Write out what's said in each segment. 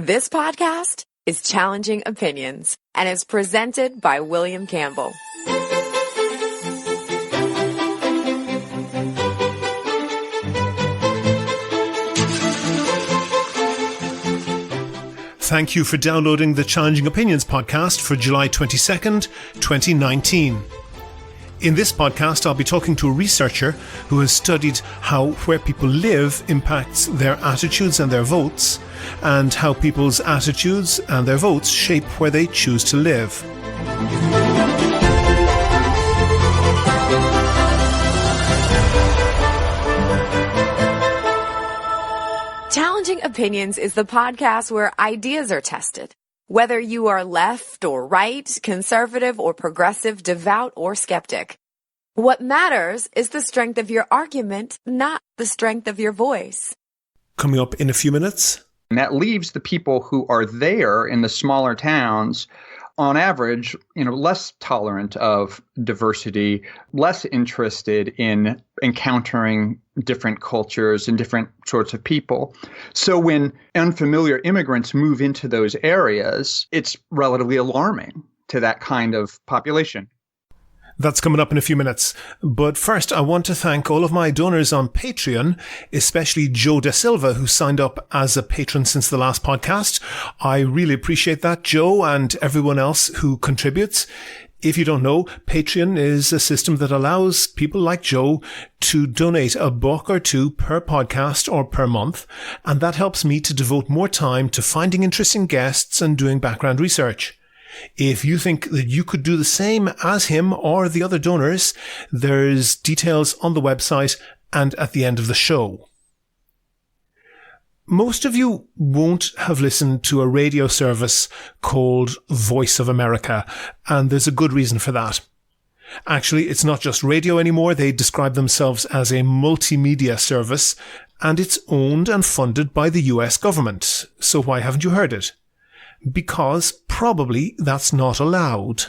This podcast is Challenging Opinions and is presented by William Campbell. Thank you for downloading the Challenging Opinions podcast for July 22nd, 2019. In this podcast, I'll be talking to a researcher who has studied how where people live impacts their attitudes and their votes, and how people's attitudes and their votes shape where they choose to live. Challenging Opinions is the podcast where ideas are tested. Whether you are left or right, conservative or progressive, devout or skeptic. What matters is the strength of your argument, not the strength of your voice. Coming up in a few minutes. And that leaves the people who are there in the smaller towns, on average, less tolerant of diversity, less interested in encountering different cultures and different sorts of people. So when unfamiliar immigrants move into those areas, it's relatively alarming to that kind of population. That's coming up in a few minutes. But first, I want to thank all of my donors on Patreon, especially Joe Da Silva, who signed up as a patron since the last podcast. I really appreciate that, Joe, and everyone else who contributes. If you don't know, Patreon is a system that allows people like Joe to donate a buck or two per podcast or per month, and that helps me to devote more time to finding interesting guests and doing background research. If you think that you could do the same as him or the other donors, there's details on the website and at the end of the show. Most of you won't have listened to a radio service called Voice of America, and there's a good reason for that. Actually, it's not just radio anymore. They describe themselves as a multimedia service, and it's owned and funded by the US government. So why haven't you heard it? Because probably that's not allowed.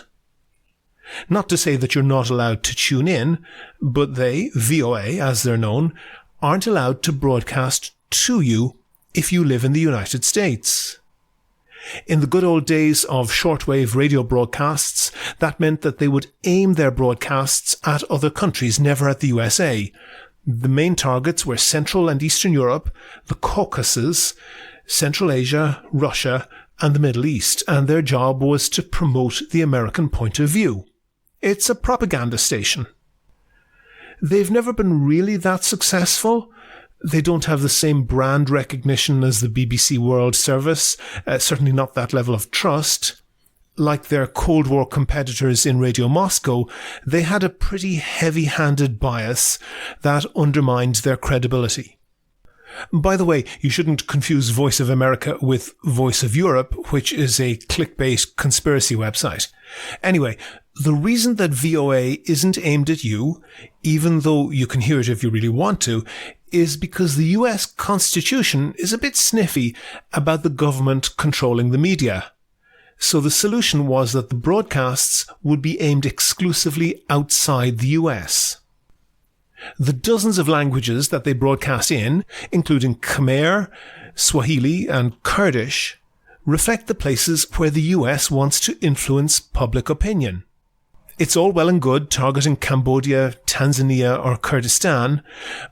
Not to say that you're not allowed to tune in, but they, VOA as they're known, aren't allowed to broadcast to you if you live in the United States. In the good old days of shortwave radio broadcasts, that meant that they would aim their broadcasts at other countries, never at the USA. The main targets were Central and Eastern Europe, the Caucasus, Central Asia, Russia, and the Middle East, and their job was to promote the American point of view. It's a propaganda station. They've never been really that successful. They don't have the same brand recognition as the BBC World Service, certainly not that level of trust. Like their Cold War competitors in Radio Moscow, they had a pretty heavy-handed bias that undermined their credibility. By the way, you shouldn't confuse Voice of America with Voice of Europe, which is a clickbait conspiracy website. Anyway, the reason that VOA isn't aimed at you, even though you can hear it if you really want to, is because the US Constitution is a bit sniffy about the government controlling the media. So the solution was that the broadcasts would be aimed exclusively outside the US. The dozens of languages that they broadcast in, including Khmer, Swahili, and Kurdish, reflect the places where the US wants to influence public opinion. It's all well and good targeting Cambodia, Tanzania, or Kurdistan,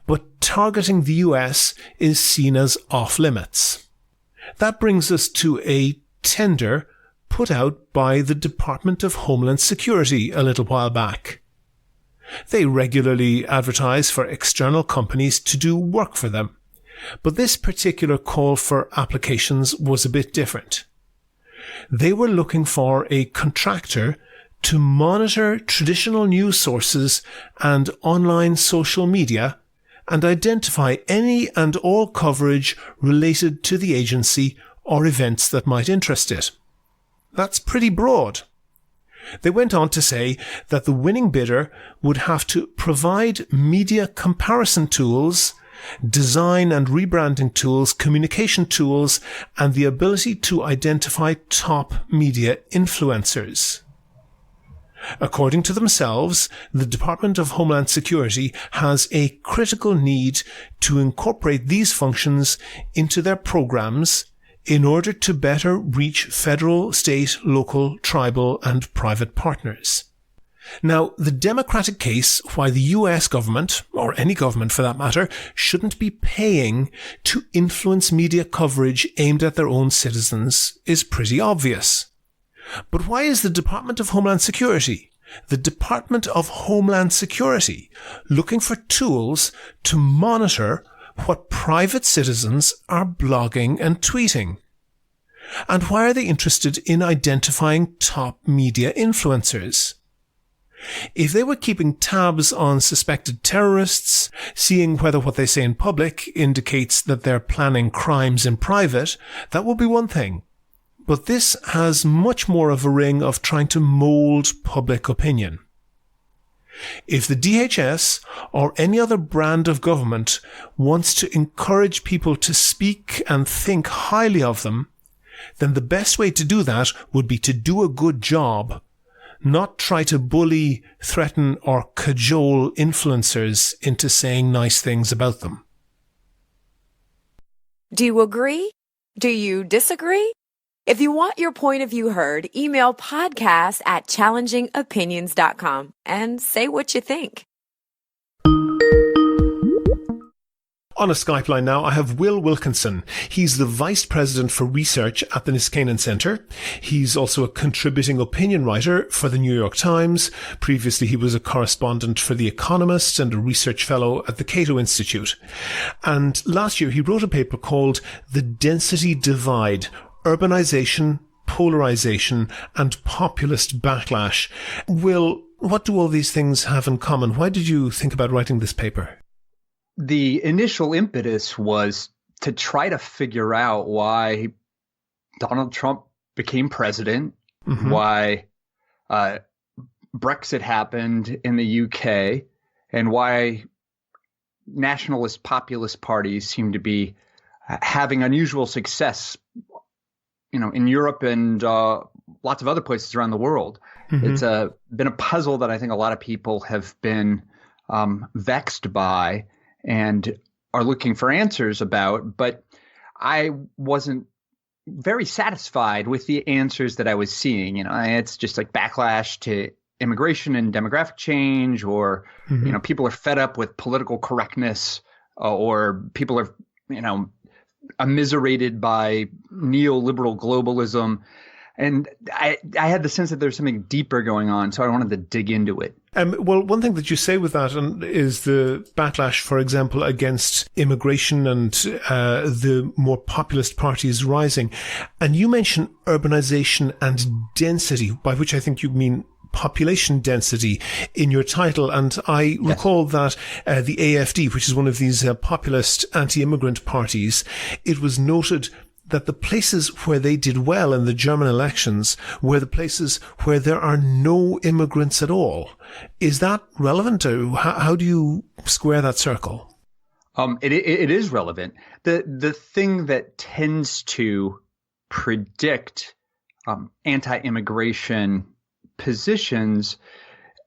but targeting the US is seen as off-limits. That brings us to a tender put out by the Department of Homeland Security a little while back. They regularly advertise for external companies to do work for them, but this particular call for applications was a bit different. They were looking for a contractor to monitor traditional news sources and online social media and identify any and all coverage related to the agency or events that might interest it. That's pretty broad. They went on to say that the winning bidder would have to provide media comparison tools, design and rebranding tools, communication tools, and the ability to identify top media influencers. According to themselves, the Department of Homeland Security has a critical need to incorporate these functions into their programs in order to better reach federal, state, local, tribal, and private partners. Now, the democratic case why the US government, or any government for that matter, shouldn't be paying to influence media coverage aimed at their own citizens is pretty obvious. But why is the Department of Homeland Security, looking for tools to monitor what private citizens are blogging and tweeting? And why are they interested in identifying top media influencers? If they were keeping tabs on suspected terrorists, seeing whether what they say in public indicates that they're planning crimes in private, that would be one thing. But this has much more of a ring of trying to mold public opinion. If the DHS or any other brand of government wants to encourage people to speak and think highly of them, then the best way to do that would be to do a good job, not try to bully, threaten, or cajole influencers into saying nice things about them. Do you agree? Do you disagree? If you want your point of view heard, email podcast@challengingopinions.com and say what you think. On a Skype line now, I have Will Wilkinson. He's the Vice President for Research at the Niskanen Center. He's also a contributing opinion writer for the New York Times. Previously, he was a correspondent for The Economist and a research fellow at the Cato Institute. And last year, he wrote a paper called The Density Divide: Urbanization, Polarization, and Populist Backlash. Will, what do all these things have in common? Why did you think about writing this paper? The initial impetus was to try to figure out why Donald Trump became president, why Brexit happened in the UK, and why nationalist populist parties seem to be having unusual success, in Europe and lots of other places around the world. It's been a puzzle that I think a lot of people have been vexed by and are looking for answers about, but I wasn't very satisfied with the answers that I was seeing. It's just like backlash to immigration and demographic change, or, people are fed up with political correctness, or people are, immiserated by neoliberal globalism. And I had the sense that there's something deeper going on, so I wanted to dig into it. Well, one thing that you say with that is the backlash, for example, against immigration and the more populist parties rising. And you mention urbanization and density, by which I think you mean population density, in your title. And I recall that the AFD, which is one of these populist anti-immigrant parties, it was noted that the places where they did well in the German elections were the places where there are no immigrants at all. Is that relevant? How do you square that circle? It is relevant. The thing that tends to predict anti-immigration positions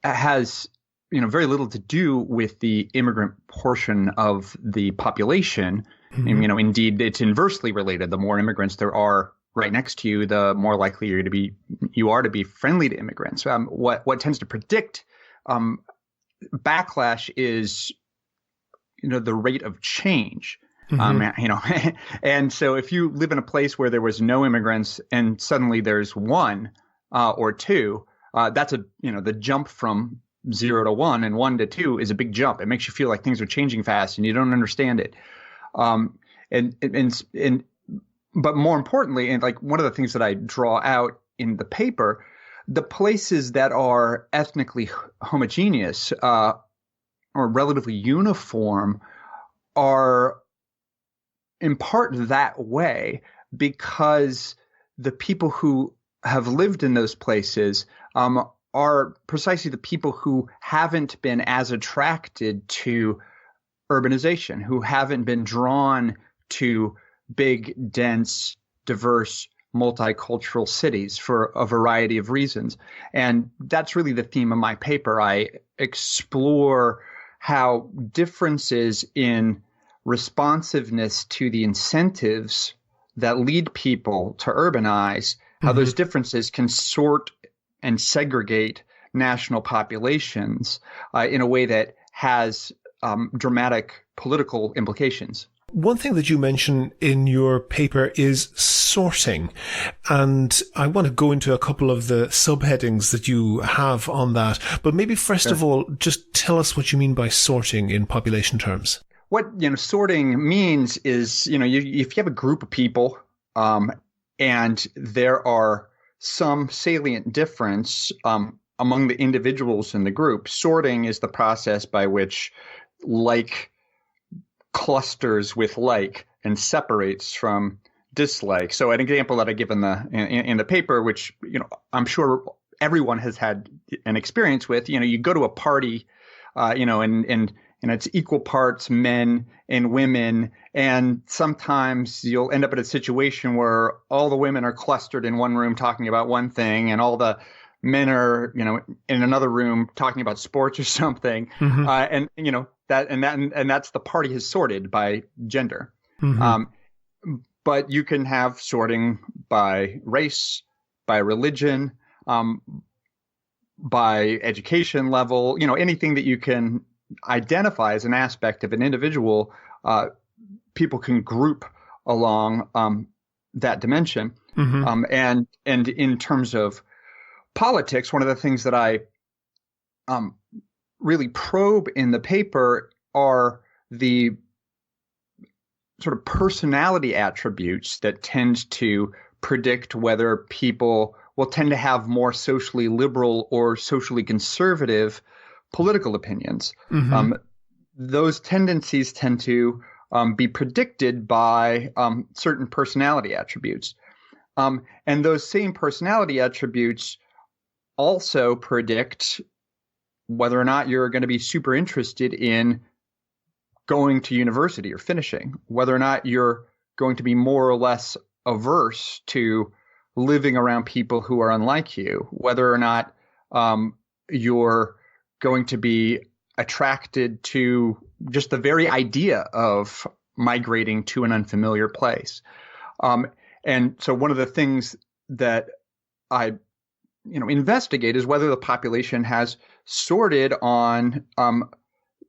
has very little to do with the immigrant portion of the population. And, indeed, it's inversely related. The more immigrants there are right next to you, the more likely you are to be friendly to immigrants. What tends to predict backlash is, the rate of change. And so if you live in a place where there was no immigrants and suddenly there's one or two, that's the jump from 0 to 1 and 1 to 2 is a big jump. It makes you feel like things are changing fast and you don't understand it. But more importantly, and like one of the things that I draw out in the paper, the places that are ethnically homogeneous or relatively uniform are in part that way because the people who have lived in those places are precisely the people who haven't been as attracted to urbanization, who haven't been drawn to big, dense, diverse, multicultural cities for a variety of reasons. And that's really the theme of my paper. I explore how differences in responsiveness to the incentives that lead people to urbanize, how those differences can sort and segregate national populations in a way that has dramatic political implications. One thing that you mention in your paper is sorting. And I want to go into a couple of the subheadings that you have on that. But maybe first of all, just tell us what you mean by sorting in population terms. What sorting means is, if you have a group of people and there are some salient difference among the individuals in the group, sorting is the process by which like clusters with like and separates from dislike. So an example that I give in the paper, which I'm sure everyone has had an experience with, you go to a party, and it's equal parts men and women, and sometimes you'll end up in a situation where all the women are clustered in one room talking about one thing, and all the men are in another room talking about sports or something, and that's the party has sorted by gender. But you can have sorting by race, by religion, by education level, anything that you can identify as an aspect of an individual, people can group along that dimension. And in terms of politics, one of the things that I really probe in the paper are the sort of personality attributes that tend to predict whether people will tend to have more socially liberal or socially conservative political opinions. Those tendencies tend to be predicted by certain personality attributes. And those same personality attributes also predict whether or not you're going to be super interested in going to university or finishing, whether or not you're going to be more or less averse to living around people who are unlike you, whether or not you're going to be attracted to just the very idea of migrating to an unfamiliar place. And so one of the things that I investigate is whether the population has sorted on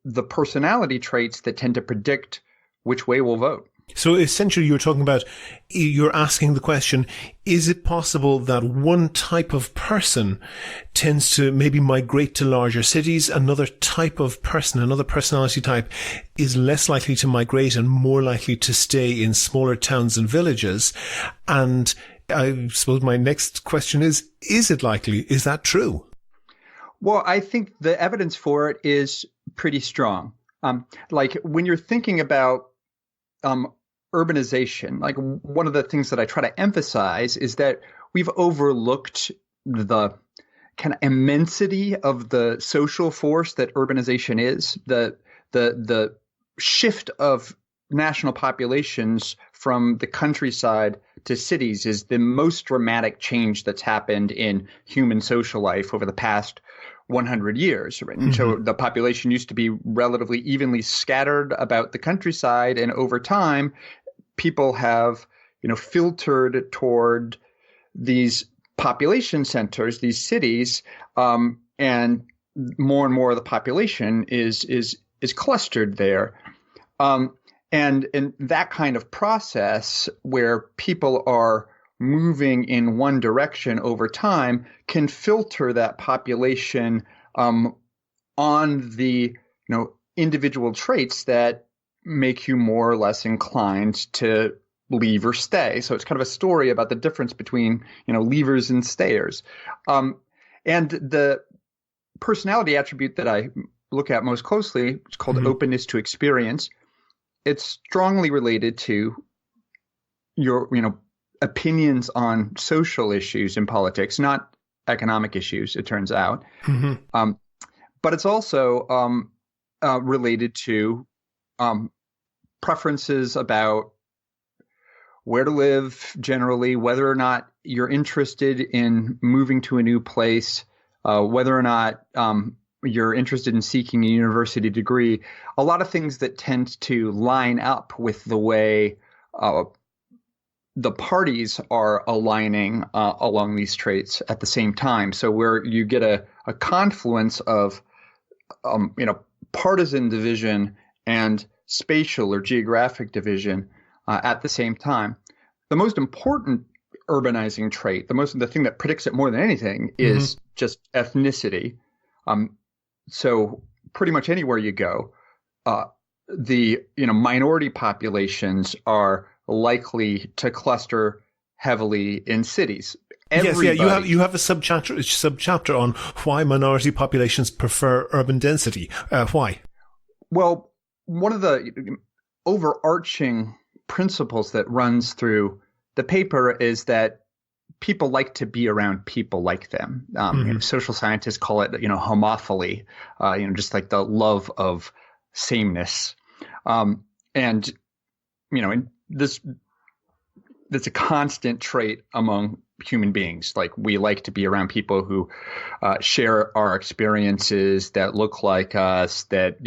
the personality traits that tend to predict which way we'll vote. So essentially you're asking the question, is it possible that one type of person tends to maybe migrate to larger cities, another type of person, another personality type is less likely to migrate and more likely to stay in smaller towns and villages? And I suppose my next question is it likely? Is that true? Well, I think the evidence for it is pretty strong. Like when you're thinking about urbanization, like one of the things that I try to emphasize is that we've overlooked the kind of immensity of the social force that urbanization is. The shift of national populations from the countryside to cities is the most dramatic change that's happened in human social life over the past 100 years. Right? And so the population used to be relatively evenly scattered about the countryside, and over time, people have, filtered toward these population centers, these cities, and more of the population is clustered there. And that kind of process where people are moving in one direction over time can filter that population on the individual traits that make you more or less inclined to leave or stay. So it's kind of a story about the difference between leavers and stayers. And the personality attribute that I look at most closely is called openness to experience. It's strongly related to your opinions on social issues in politics, not economic issues, it turns out. But it's also related to preferences about where to live generally, whether or not you're interested in moving to a new place, whether or not you're interested in seeking a university degree, a lot of things that tend to line up with the way the parties are aligning along these traits at the same time. So where you get a confluence of, partisan division and spatial or geographic division at the same time. The most important urbanizing trait, the thing that predicts it more than anything, is just ethnicity. So pretty much anywhere you go, the minority populations are likely to cluster heavily in cities. Everybody, Yes, you have a subchapter on why minority populations prefer urban density. Why? Well, one of the overarching principles that runs through the paper is that people like to be around people like them. Social scientists call it, homophily, just like the love of sameness. And that's a constant trait among human beings. Like, we like to be around people who share our experiences, that look like us, that,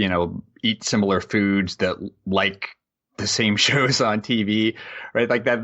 eat similar foods, that like the same shows on TV, right? Like that.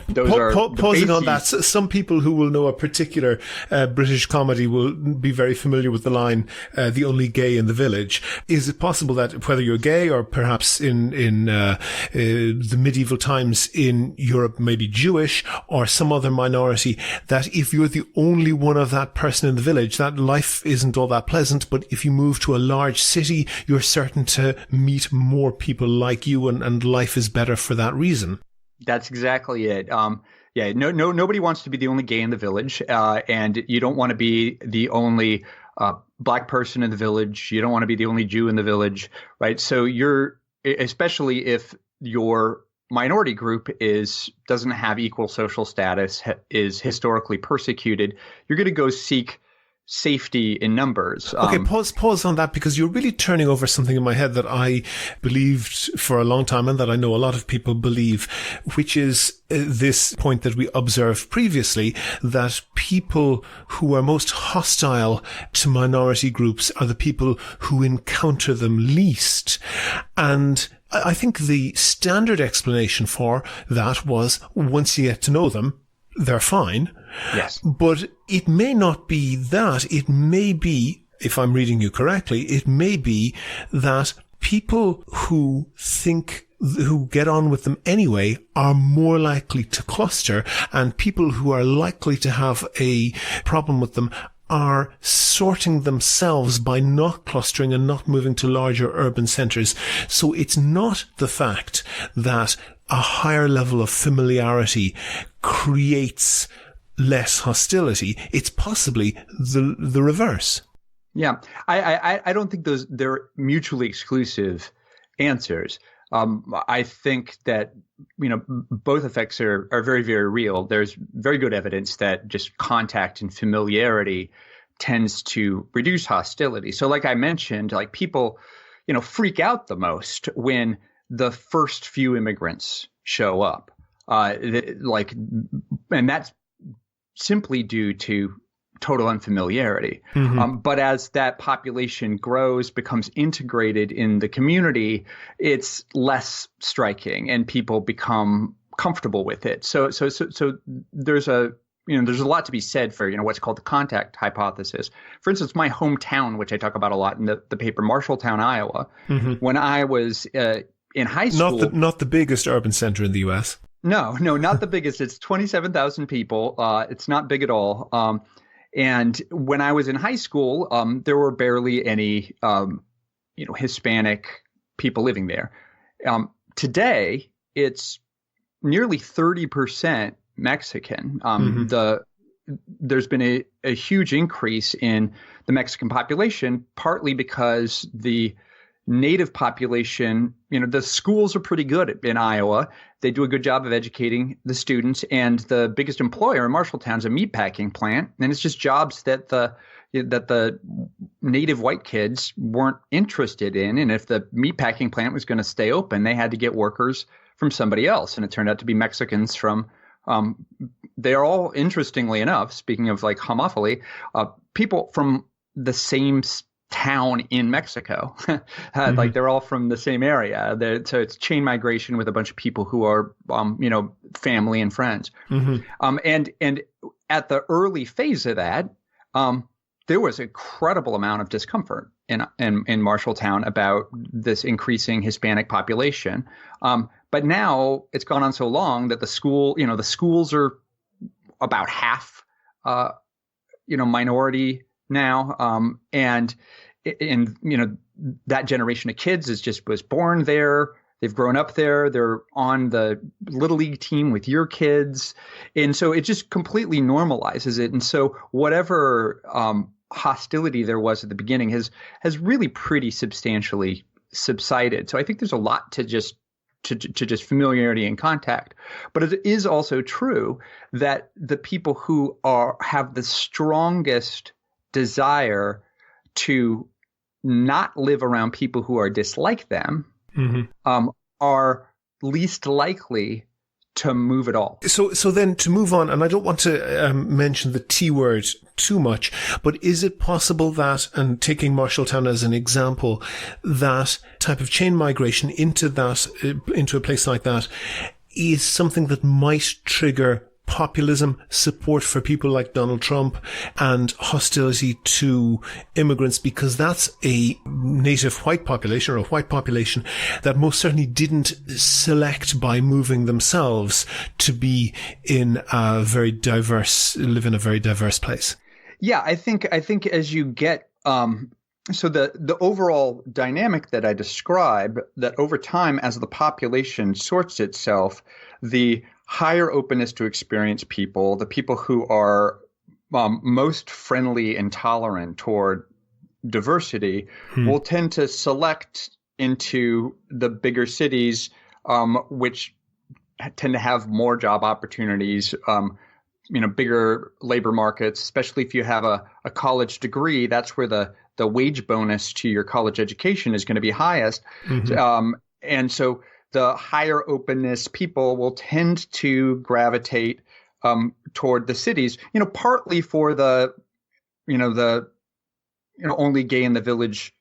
Those are pausing on that. Some people who will know a particular British comedy will be very familiar with the line, "The only gay in the village." Is it possible that whether you're gay or perhaps in the medieval times in Europe, maybe Jewish or some other minority, that if you're the only one of that person in the village, that life isn't all that pleasant, but if you move to a large city, you're certain to meet more people like you, and life is better for that reason? That's exactly it. Nobody wants to be the only gay in the village, and you don't want to be the only black person in the village. You don't want to be the only Jew in the village, right? So especially if your minority group doesn't have equal social status, is historically persecuted, you're going to go seek safety in numbers. Okay, pause on that, because you're really turning over something in my head that I believed for a long time, and that I know a lot of people believe, which is this point that we observed previously, that people who are most hostile to minority groups are the people who encounter them least. And I think the standard explanation for that was, once you get to know them, they're fine. Yes. But it may not be that. It may be, if I'm reading you correctly, it may be that people who get on with them anyway are more likely to cluster, and people who are likely to have a problem with them are sorting themselves by not clustering and not moving to larger urban centres. So it's not the fact that a higher level of familiarity creates less hostility. It's possibly the reverse. Yeah, I don't think they're mutually exclusive answers. I think that both effects are very, very real. There's very good evidence that just contact and familiarity tends to reduce hostility. So, like I mentioned, like people, freak out the most when the first few immigrants show up, and that's simply due to total unfamiliarity. But as that population grows, becomes integrated in the community, it's less striking, and people become comfortable with it. So there's a lot to be said for what's called the contact hypothesis. For instance, my hometown, which I talk about a lot in the paper, Marshalltown, Iowa. When I was in high school, not the biggest urban center in the U.S. No, not the biggest. It's 27,000 people. It's not big at all. And when I was in high school, there were barely any, Hispanic people living there. Today, it's nearly 30% Mexican. There's been a huge increase in the Mexican population, partly because the native population, the schools are pretty good in Iowa. They do a good job of educating the students, and the biggest employer in Marshalltown is a meatpacking plant, and it's just jobs that the native white kids weren't interested in. And if the meatpacking plant was going to stay open, they had to get workers from somebody else, and it turned out to be Mexicans from. They are all, interestingly enough, speaking of like homophily, people from the same town in Mexico. Like they're all from the same area. So it's chain migration with a bunch of people who are, family and friends. And at the early phase of that, there was an incredible amount of discomfort in Marshalltown about this increasing Hispanic population. But now it's gone on so long that the schools are about half, minority now. And that generation of kids was born there. They've grown up there. They're on the Little League team with your kids. And so it just completely normalizes it. And so whatever hostility there was at the beginning has really pretty substantially subsided. So I think there's a lot to just familiarity and contact. But it is also true that the people who have the strongest desire to not live around people who are dislike them are least likely to move at all. So then to move on, and I don't want to mention the T word too much, but is it possible that, and taking Marshalltown as an example, that type of chain migration into a place like that is something that might trigger populism, support for people like Donald Trump, and hostility to immigrants, because that's a native white population, or a white population that most certainly didn't select by moving themselves to live in a very diverse place. Yeah, I think as you get so the overall dynamic that I describe, that over time as the population sorts itself, the higher openness to experience people, the people who are most friendly and tolerant toward diversity will tend to select into the bigger cities, which tend to have more job opportunities, bigger labor markets, especially if you have a college degree. That's where the wage bonus to your college education is going to be highest. And so the higher openness people will tend to gravitate toward the cities, partly for the only gay in the village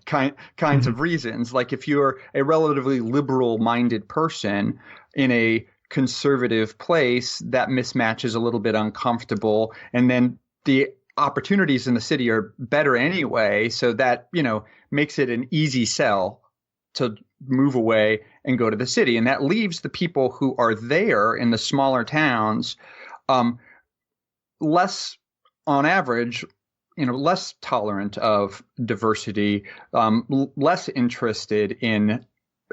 kinds of reasons. Like if you're a relatively liberal-minded person in a conservative place, that mismatch is a little bit uncomfortable. And then the opportunities in the city are better anyway, so that, makes it an easy sell to move away and go to the city. And that leaves the people who are there in the smaller towns less, on average, less tolerant of diversity, less interested in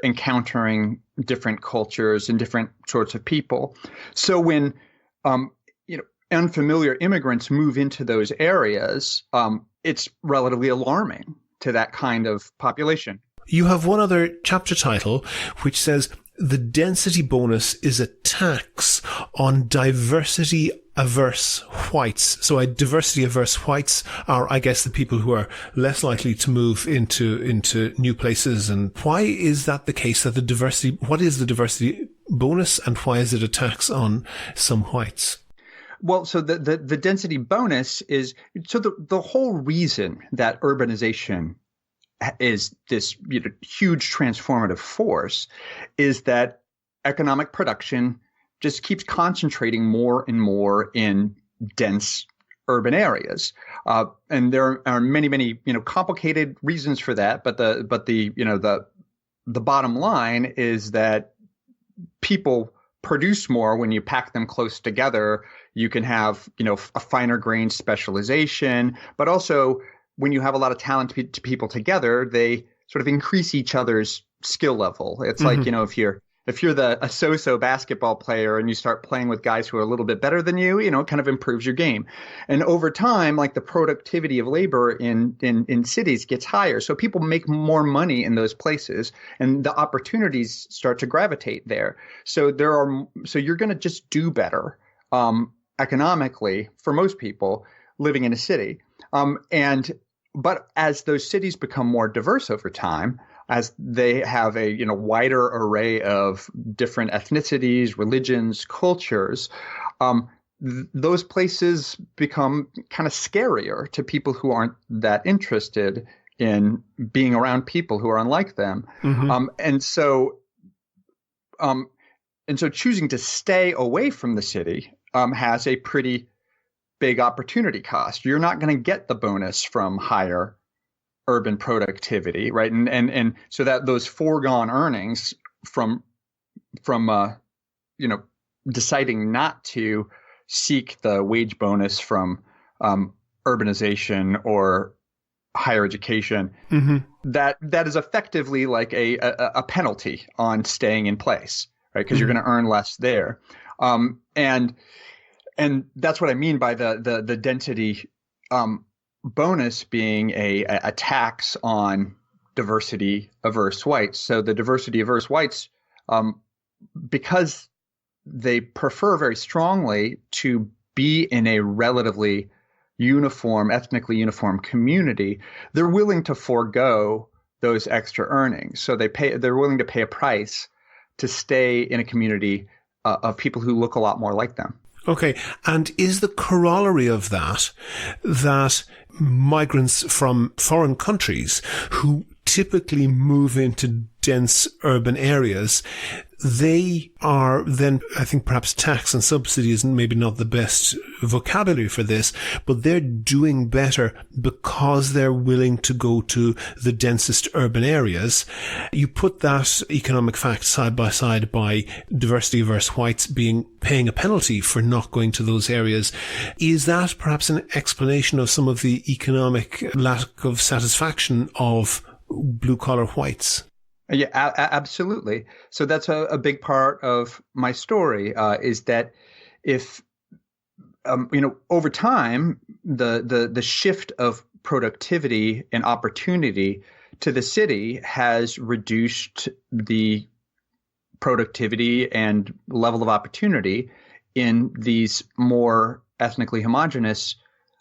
encountering different cultures and different sorts of people. So when unfamiliar immigrants move into those areas, it's relatively alarming to that kind of population. You have one other chapter title which says the density bonus is a tax on diversity averse whites. So diversity averse whites are, I guess, the people who are less likely to move into new places. And why is that the case? What is the diversity bonus, and why is it a tax on some whites? Well, so the density bonus is, so the whole reason that urbanization is this huge transformative force is that economic production just keeps concentrating more and more in dense urban areas, and there are many complicated reasons for that. But the bottom line is that people produce more when you pack them close together. You can have a finer grained specialization, but also when you have a lot of talented people together, they sort of increase each other's skill level. It's like, if you're a so-so basketball player and you start playing with guys who are a little bit better than you, it kind of improves your game. And over time, like the productivity of labor in cities gets higher. So people make more money in those places and the opportunities start to gravitate there. So you're going to just do better economically for most people living in a city. But as those cities become more diverse over time, as they have a wider array of different ethnicities, religions, cultures, those places become kind of scarier to people who aren't that interested in being around people who are unlike them. And so choosing to stay away from the city has a pretty big opportunity cost. You're not going to get the bonus from higher urban productivity, right? And so that those foregone earnings from deciding not to seek the wage bonus from urbanization or higher education, that is effectively like a penalty on staying in place, right? Because you're going to earn less there, and that's what I mean by the density bonus being a tax on diversity averse whites. So the diversity averse whites, because they prefer very strongly to be in a relatively uniform, ethnically uniform community, they're willing to forego those extra earnings. So they're willing to pay a price to stay in a community of people who look a lot more like them. Okay. And is the corollary of that migrants from foreign countries who typically move into dense urban areas, they are then, I think perhaps tax and subsidy isn't maybe not the best vocabulary for this, but they're doing better because they're willing to go to the densest urban areas. You put that economic fact side by side by diversity averse whites paying a penalty for not going to those areas. Is that perhaps an explanation of some of the economic lack of satisfaction of blue collar whites? Yeah, absolutely. So that's a big part of my story, is that if, over time, the shift of productivity and opportunity to the city has reduced the productivity and level of opportunity in these more ethnically homogeneous,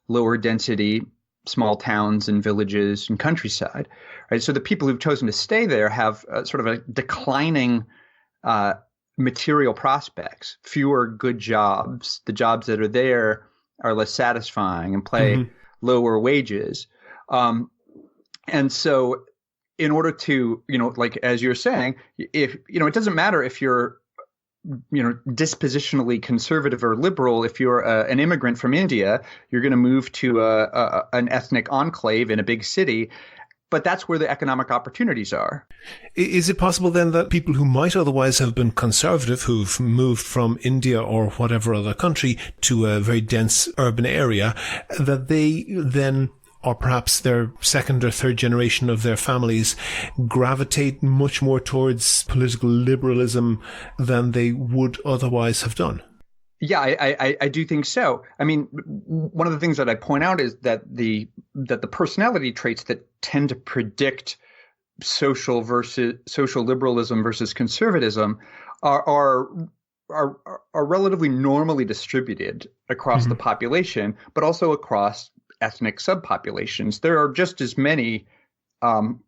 lower density small towns and villages and countryside, right? So the people who've chosen to stay there have sort of a declining material prospects, fewer good jobs. The jobs that are there are less satisfying and pay lower wages. And so in order to, like as you're saying, if, it doesn't matter if you're, dispositionally conservative or liberal. If you're an immigrant from India, you're going to move to an ethnic enclave in a big city, but that's where the economic opportunities are. Is it possible then that people who might otherwise have been conservative, who've moved from India or whatever other country to a very dense urban area, that they then, or perhaps their second or third generation of their families, gravitate much more towards political liberalism than they would otherwise have done? Yeah, I do think so. I mean, one of the things that I point out is that the personality traits that tend to predict social liberalism versus conservatism are relatively normally distributed across the population, but also across ethnic subpopulations. There are just as many, the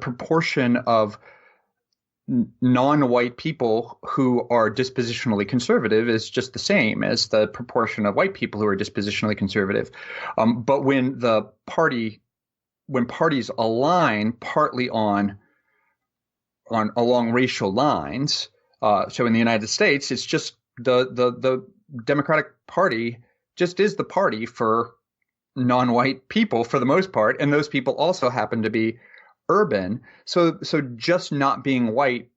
proportion of non-white people who are dispositionally conservative is just the same as the proportion of white people who are dispositionally conservative. But when parties align partly along racial lines, so in the United States, it's just the Democratic Party just is the party for non-white people for the most part, and those people also happen to be urban. So just not being white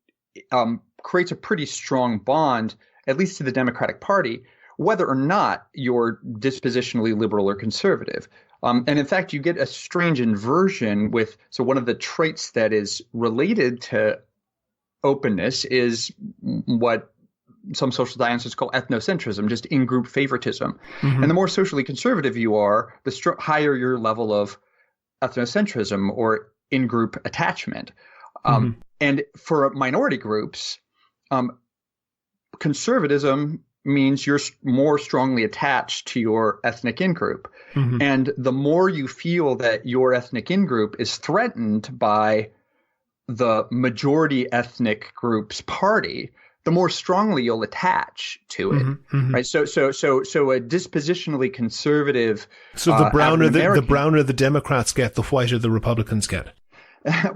creates a pretty strong bond, at least to the Democratic Party, whether or not you're dispositionally liberal or conservative. And in fact, you get a strange inversion so one of the traits that is related to openness is what some social scientists call ethnocentrism, just in-group favoritism. And the more socially conservative you are, the higher your level of ethnocentrism or in-group attachment. And for minority groups, conservatism means you're more strongly attached to your ethnic in-group. And the more you feel that your ethnic in-group is threatened by the majority ethnic group's party, the more strongly you'll attach to it, right? So a dispositionally conservative. So the browner the Democrats get, the whiter the Republicans get.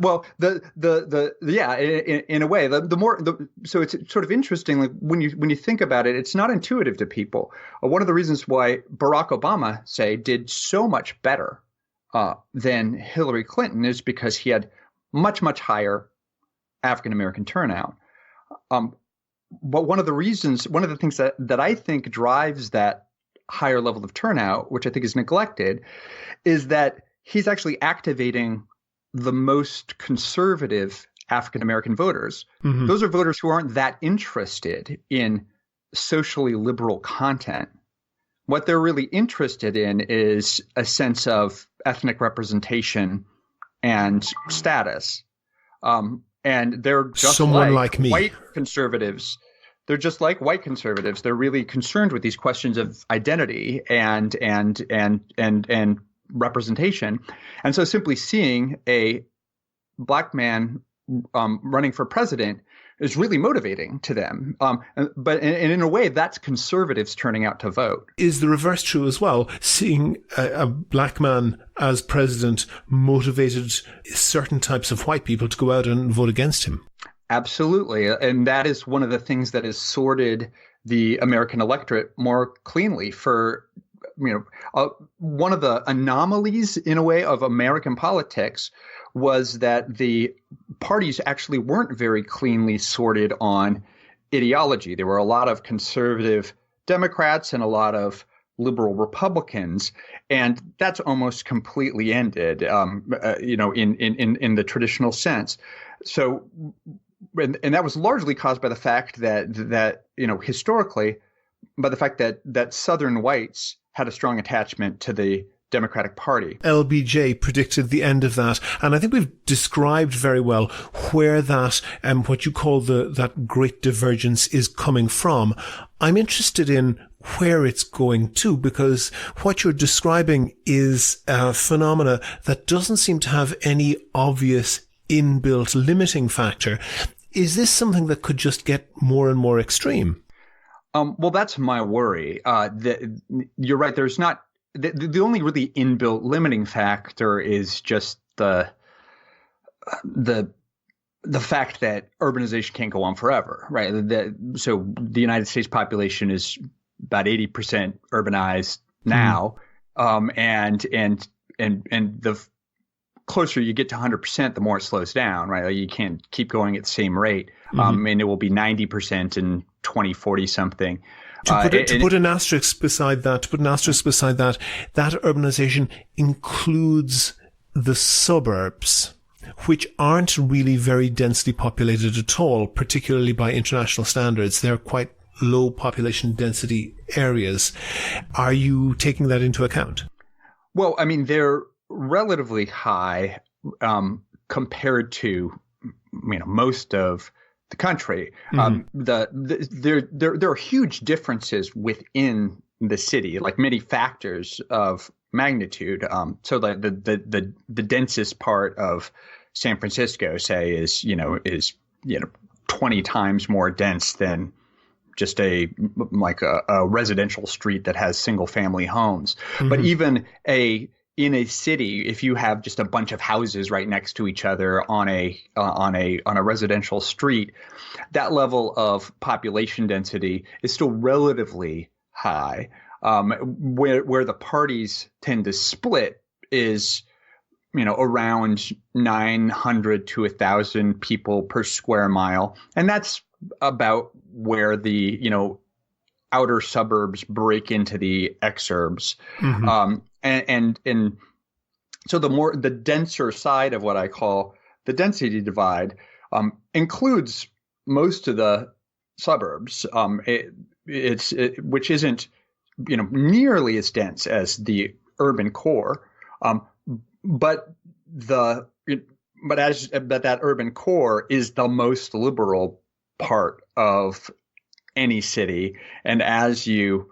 Well, in a way, so it's sort of interesting. Like when you think about it, it's not intuitive to people. One of the reasons why Barack Obama, say, did so much better than Hillary Clinton is because he had much higher African American turnout. But one of the things that I think drives that higher level of turnout, which I think is neglected, is that he's actually activating the most conservative African American voters. Those are voters who aren't that interested in socially liberal content. What they're really interested in is a sense of ethnic representation and status. And they're just like me. White conservatives. They're just like white conservatives. They're really concerned with these questions of identity and representation. And so simply seeing a black man running for president is really motivating to them. But in a way, that's conservatives turning out to vote. Is the reverse true as well? Seeing a black man as president motivated certain types of white people to go out and vote against him? Absolutely. And that is one of the things that has sorted the American electorate more cleanly for one of the anomalies, in a way, of American politics was that the parties actually weren't very cleanly sorted on ideology. There were a lot of conservative Democrats and a lot of liberal Republicans, and that's almost completely ended, in the traditional sense. So, and that was largely caused by the fact that historically, by the fact that Southern whites had a strong attachment to the Democratic Party. LBJ predicted the end of that. And I think we've described very well where that, what you call that great divergence is coming from. I'm interested in where it's going to, because what you're describing is a phenomena that doesn't seem to have any obvious inbuilt limiting factor. Is this something that could just get more and more extreme? Well, that's my worry. You're right. There's not the only really inbuilt limiting factor is just the fact that urbanization can't go on forever, right? So the United States population is about 80% urbanized now, and the closer you get to 100%, the more it slows down, right? Like you can't keep going at the same rate. And it will be 90% in 2040 something. To put an asterisk beside that, that urbanization includes the suburbs, which aren't really very densely populated at all, particularly by international standards. They're quite low population density areas. Are you taking that into account? Well, I mean, they're relatively high compared to most of the country. There are huge differences within the city, like many factors of magnitude. So the densest part of San Francisco, say, is 20 times more dense than just a residential street that has single family homes. But even in a city, if you have just a bunch of houses right next to each other on a residential street, that level of population density is still relatively high. Where the parties tend to split is, around 900 to 1,000 people per square mile, and that's about where the outer suburbs break into the exurbs. And so the denser side of what I call the density divide includes most of the suburbs. Which isn't nearly as dense as the urban core, but that urban core is the most liberal part of any city, and as you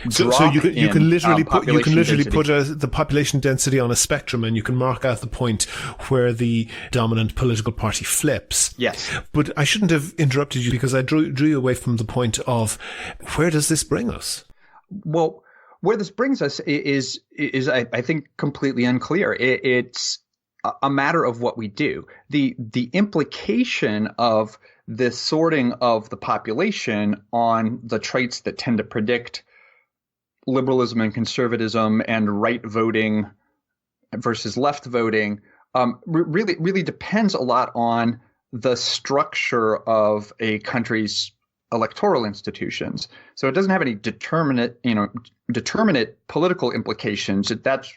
So you can literally put the population density on a spectrum, and you can mark out the point where the dominant political party flips. Yes. But I shouldn't have interrupted you, because I drew you away from the point of where does this bring us? Well, where this brings us is I think completely unclear. It's a matter of what we do. The implication of this sorting of the population on the traits that tend to predict liberalism and conservatism and right voting versus left voting really depends a lot on the structure of a country's electoral institutions. So it doesn't have any determinate political implications. That's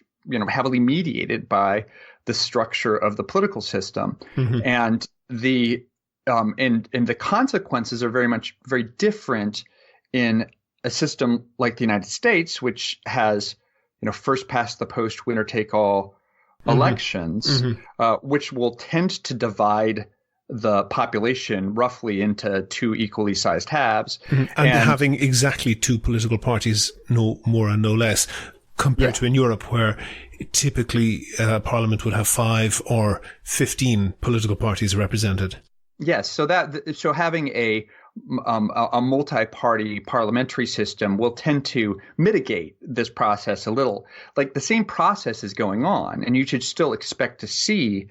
heavily mediated by the structure of the political system, and the consequences are very different in a system like the United States, which has, first past the post, winner take all elections, which will tend to divide the population roughly into two equally sized halves. And having exactly two political parties, no more and no less, compared to in Europe, where typically Parliament would have 5 or 15 political parties represented. Yes, so having a multi-party parliamentary system will tend to mitigate this process a little. Like, the same process is going on, and you should still expect to see,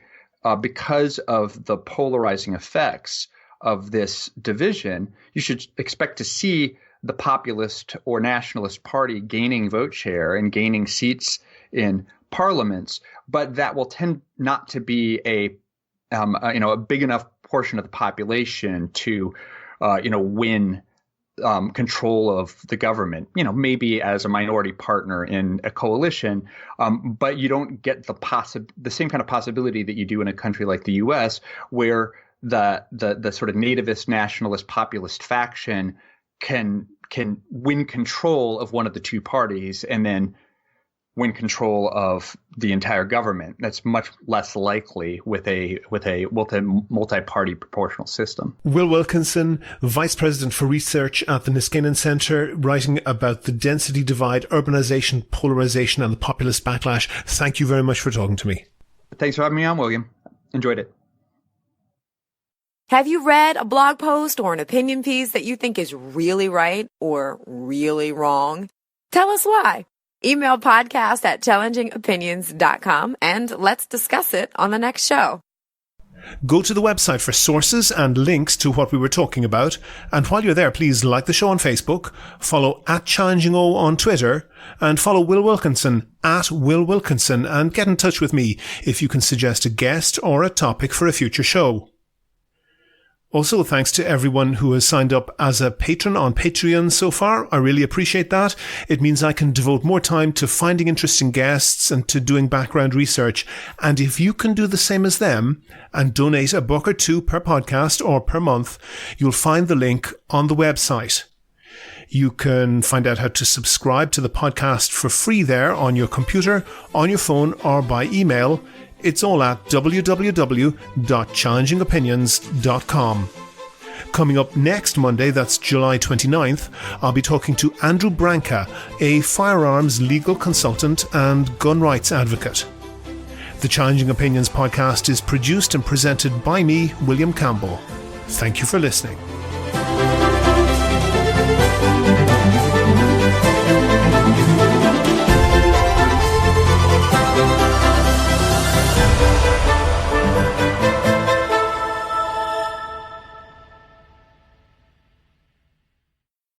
because of the polarizing effects of this division, you should expect to see the populist or nationalist party gaining vote share and gaining seats in parliaments, but that will tend not to be a big enough portion of the population to win control of the government, maybe as a minority partner in a coalition, but you don't get the same kind of possibility that you do in a country like the U.S., where the sort of nativist, nationalist, populist faction can win control of one of the two parties and then win control of the entire government. That's much less likely with a multi-party proportional system. Will Wilkinson, Vice President for Research at the Niskanen Centre, writing about the density divide, urbanization, polarization, and the populist backlash. Thank you very much for talking to me. Thanks for having me on, William. Enjoyed it. Have you read a blog post or an opinion piece that you think is really right or really wrong? Tell us why. Email podcast@challengingopinions.com and let's discuss it on the next show. Go to the website for sources and links to what we were talking about. And while you're there, please like the show on Facebook, follow @ChallengingO on Twitter, and follow Will Wilkinson @WillWilkinson, and get in touch with me if you can suggest a guest or a topic for a future show. Also, thanks to everyone who has signed up as a patron on Patreon so far. I really appreciate that. It means I can devote more time to finding interesting guests and to doing background research. And if you can do the same as them and donate $1 or $2 per podcast or per month, you'll find the link on the website. You can find out how to subscribe to the podcast for free there on your computer, on your phone, or by email. It's all at www.challengingopinions.com. Coming up next Monday, that's July 29th, I'll be talking to Andrew Branca, a firearms legal consultant and gun rights advocate. The Challenging Opinions podcast is produced and presented by me, William Campbell. Thank you for listening.